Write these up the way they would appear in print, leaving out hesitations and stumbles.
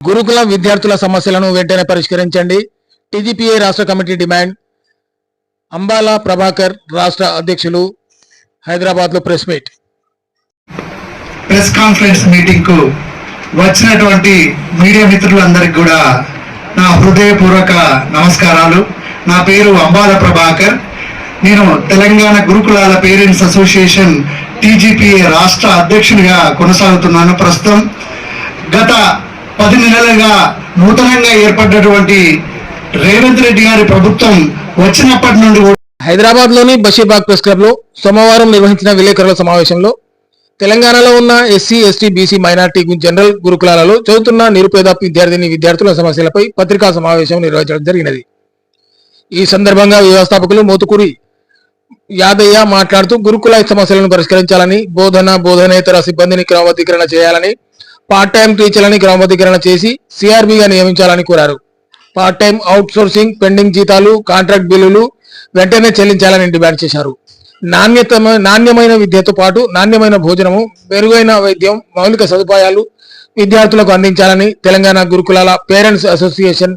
గురుకుల విద్యార్థుల సమస్యలను వెంటనే పరిష్కరించండి. టీజీపీఏ రాష్ట్ర కమిటీ డిమాండ్. అంబాల ప్రభాకర్ రాష్ట్ర అధ్యక్షులు హైదరాబాద్లో press meet. Press conference meeting కు వచ్చినటువంటి మీడియా మిత్రులందరికీ కూడా నా హృదయపూర్వక నమస్కారాలు. నా పేరు అంబాల ప్రభాకర్. నేను తెలంగాణ గురుకులాల పేరెంట్స్ అసోసియేషన్ టీజీపీఏ రాష్ట్ర అధ్యక్షునిగా కొనసాగుతున్నాను. ప్రస్తుతం గత 10 నెలలుగా నూతనంగా ఏర్పడినటువంటి రేవంత్ రెడ్డి గారి ప్రభుత్వం వచ్చినప్పటి నుండి హైదరాబాద్ లోని బషీర్బాగ్ ప్రెస్ క్లబ్ లో సోమవారం నిర్వహించిన విలేకరుల సమావేశంలో తెలంగాణలో ఉన్న SC, ST, BC, minority general గురుకులాలలో చదువుతున్న నిరుపేద విద్యార్థుల సమస్యలపై పత్రికా సమావేశం నిర్వహించడం జరిగినది. ఈ సందర్భంగా వ్యవస్థాపకులు మోతుకూరి యాదయ్య మాట్లాడుతూ గురుకుల సమస్యలను పరిష్కరించాలని, బోధనేతర సిబ్బందిని క్రమబద్ధీకరణ చేయాలని, పార్ట్ టైం టీచర్లని క్రమబద్ధీకరణ చేసి సిఆర్బిగా నియమించాలని కోరారు. Part time out sourcing, pending జీతాలు, కాంట్రాక్ట్ బిల్లులు వెంటనే చెల్లించాలని డిమాండ్ చేశారు. నాణ్యమైన విద్యతో పాటు నాణ్యమైన భోజనము, మెరుగైన వైద్యం, మౌలిక సదుపాయాలు విద్యార్థులకు అందించాలని తెలంగాణ గురుకులాల పేరెంట్స్ అసోసియేషన్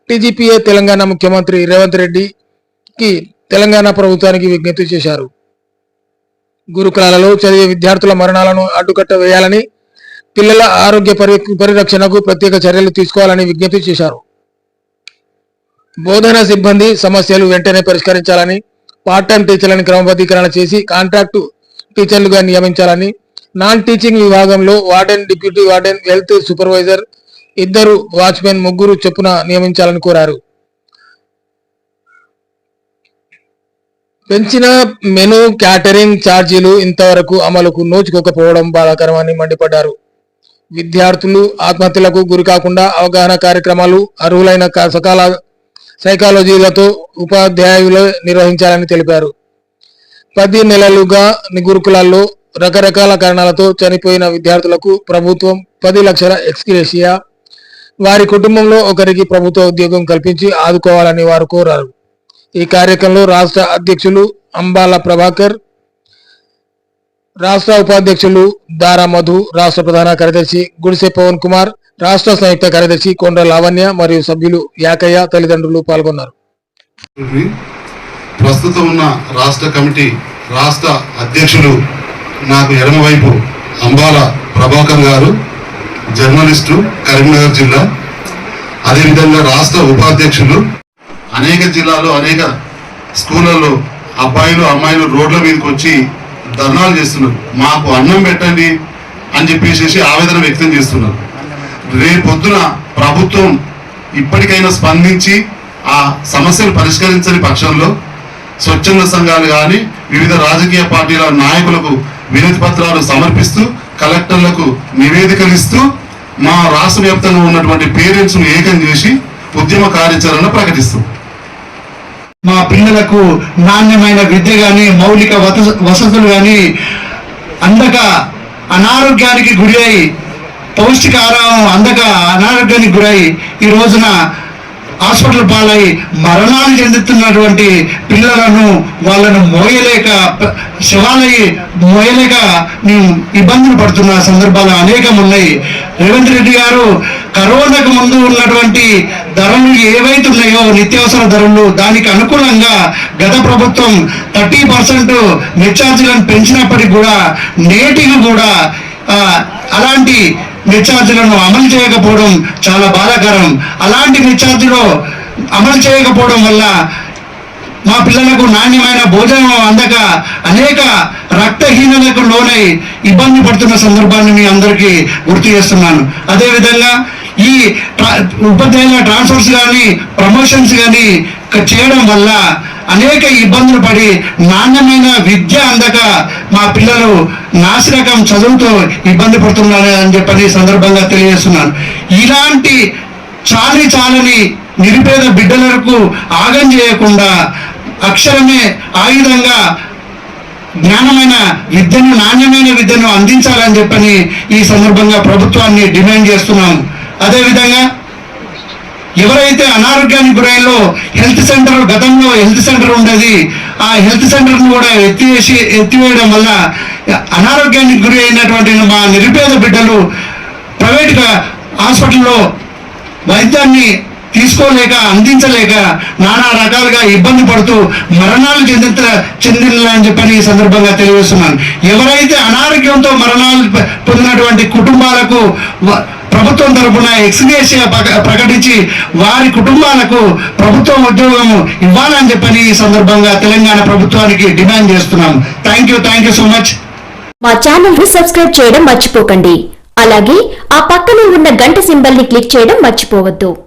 టీజీపీఏ తెలంగాణ ముఖ్యమంత్రి రేవంత్ రెడ్డికి తెలంగాణ ప్రభుత్వానికి విజ్ఞప్తి చేశారు. గురుకులాలలో చదివే విద్యార్థుల మరణాలను అడ్డుకట్ట వేయాలని, పిల్లల ఆరోగ్య పరిరక్షణకు ప్రత్యేక చర్యలు తీసుకోవాలని విజ్ఞప్తి చేశారు. బోధనా సిబ్బంది సమస్యలు వెంటనే పరిష్కరించాలని, పార్ట్ టైం టీచర్లను క్రమబద్ధీకరణ చేసి కాంట్రాక్టు టీచర్లుగా నియమించాలని, నాన్ టీచింగ్ విభాగంలో warden, deputy warden, health supervisor, 2 watchmen, 3 చొప్పున నియమించాలని కోరారు. పెంచిన మెను క్యాటరింగ్ ఛార్జీలు ఇంతవరకు అమలుకు నోచుకోకపోవడం బాధాకరమని మండిపడ్డారు. విద్యార్థులు ఆత్మహత్యలకు గురి కాకుండా అవగాహన కార్యక్రమాలు అర్హులైన సకాల సైకాలజీలతో ఉపాధ్యాయులు నిర్వహించాలని తెలిపారు. 10 నెలలుగా గురుకులాల్లో రకరకాల కారణాలతో చనిపోయిన విద్యార్థులకు ప్రభుత్వం 10 లక్షల ఎక్స్గ్రేషియా, వారి కుటుంబంలో ఒకరికి ప్రభుత్వ ఉద్యోగం కల్పించి ఆదుకోవాలని వారు కోరారు. ఈ కార్యక్రమంలో రాష్ట్ర అధ్యక్షులు అంబాల ప్రభాకర్, రాష్ట్ర ఉపాధ్యక్షులు దారా మధు, రాష్ట్ర ప్రధాన కార్యదర్శి గుడిసె పవన్ కుమార్, రాష్ట్ర సంయుక్త కార్యదర్శి కొండ్ర లావణ్య మరియు సభ్యులు యాకయ్య తల్లిదండ్రులు పాల్గొన్నారు. ప్రస్తుతం ఉన్న రాష్ట్ర కమిటీ రాష్ట్ర అధ్యక్షులు నాకు ఎడమవైపు అంబాల ప్రభాకర్ గారు, జర్నలిస్టు, కరీంనగర్ జిల్లా. అదేవిధంగా రాష్ట్ర ఉపాధ్యక్షులు. అనేక జిల్లాలో అనేక స్కూళ్ళలో అబ్బాయిలు అమ్మాయిలు రోడ్ల మీదకి వచ్చి ధర్నాలు చేస్తున్నారు. మాకు అన్నం పెట్టండి అని చెప్పేసి ఆవేదన వ్యక్తం చేస్తున్నారు. రేపొద్దున ప్రభుత్వం ఇప్పటికైనా స్పందించి ఆ సమస్యలు పరిష్కరించని పక్షంలో స్వచ్ఛంద సంఘాలు కానీ వివిధ రాజకీయ పార్టీల నాయకులకు వినతి పత్రాలు సమర్పిస్తూ కలెక్టర్లకు నివేదికలు ఇస్తూ మా రాష్ట్ర వ్యాప్తంగా ఉన్నటువంటి పేరెంట్స్ ను ఏకం చేసి ఉద్యమ కార్యాచరణ ప్రకటిస్తాం. మా పిల్లలకు నాణ్యమైన విద్య కానీ మౌలిక వసతులు కానీ అందక అనారోగ్యానికి గురి అయి, పౌష్టికాహారం అందక అనారోగ్యానికి గురై ఈ రోజున హాస్పిటల్ పాలై మరణాలు చెందుతున్నటువంటి పిల్లలను వాళ్ళను మోయలేక, శవాలయ్యి మోయలేక మేము ఇబ్బందులు పడుతున్న సందర్భాలు అనేకం ఉన్నాయి. రేవంత్ రెడ్డి గారు కరోనాకు ముందు ఉన్నటువంటి ధరలు ఏవైతున్నాయో నిత్యావసర ధరలు, దానికి అనుకూలంగా గత ప్రభుత్వం 30% నెట్ ఛార్జీలను పెంచినప్పటికీ కూడా నేటికి కూడా అలాంటి నెట్ ఛార్జీలను అమలు చేయకపోవడం చాలా బాధాకరం. అలాంటి నెట్ ఛార్జీలు అమలు చేయకపోవడం వల్ల మా పిల్లలకు నాణ్యమైన భోజనం అందక అనేక రక్తహీనతకు లోనై ఇబ్బంది పడుతున్న సందర్భాన్ని మీ అందరికీ గుర్తు చేస్తున్నాను. అదేవిధంగా ఈ ఉపాధ్యాయుల ట్రాన్స్ఫర్స్ కానీ ప్రమోషన్స్ కానీ చేయడం వల్ల అనేక ఇబ్బందులు పడి నాణ్యమైన విద్య అందక మా పిల్లలు నాసిరకం చదువుతో ఇబ్బంది పడుతున్నారు అని చెప్పని సందర్భంగా తెలియజేస్తున్నాను. ఇలాంటి చాలని నిరుపేద బిడ్డలకు ఆగం చేయకుండా అక్షరమే ఆయుధంగా జ్ఞానమైన విద్యను, నాణ్యమైన విద్యను అందించాలని చెప్పని ఈ సందర్భంగా ప్రభుత్వాన్ని డిమాండ్ చేస్తున్నాము. అదేవిధంగా ఎవరైతే అనారోగ్యానికి గురైలో హెల్త్ సెంటర్, గతంలో హెల్త్ సెంటర్ ఉండేది, ఆ హెల్త్ సెంటర్ను కూడా ఎత్తివేయడం వల్ల అనారోగ్యానికి గురి అయినటువంటి మా నిరుపేద బిడ్డలు ప్రైవేట్గా హాస్పిటల్లో వైద్యాన్ని తీసుకోలేక అందించలేక నానా రకాలుగా ఇబ్బంది పడుతూ మరణాలు చెందినని చెప్పని ఈ సందర్భంగా తెలియజేస్తున్నాను. ఎవరైతే అనారోగ్యంతో మరణాలు పొందినటువంటి కుటుంబాలకు ప్రభుత్వం తరఫున ఎక్స్గ్రేషియా ప్రకటించి వారి కుటుంబాలకు ప్రభుత్వం ఉద్యోగం ఇవ్వాలని చెప్పని ఈ సందర్భంగా తెలంగాణ ప్రభుత్వానికి డిమాండ్ చేస్తున్నాం. Thank you so much. మా ఛానల్ ని సబ్స్క్రైబ్ చేయడం మర్చిపోకండి. అలాగే ఆ పక్కనే ఉన్న గంట సింబల్ ని క్లిక్ చేయడం మర్చిపోవద్దు.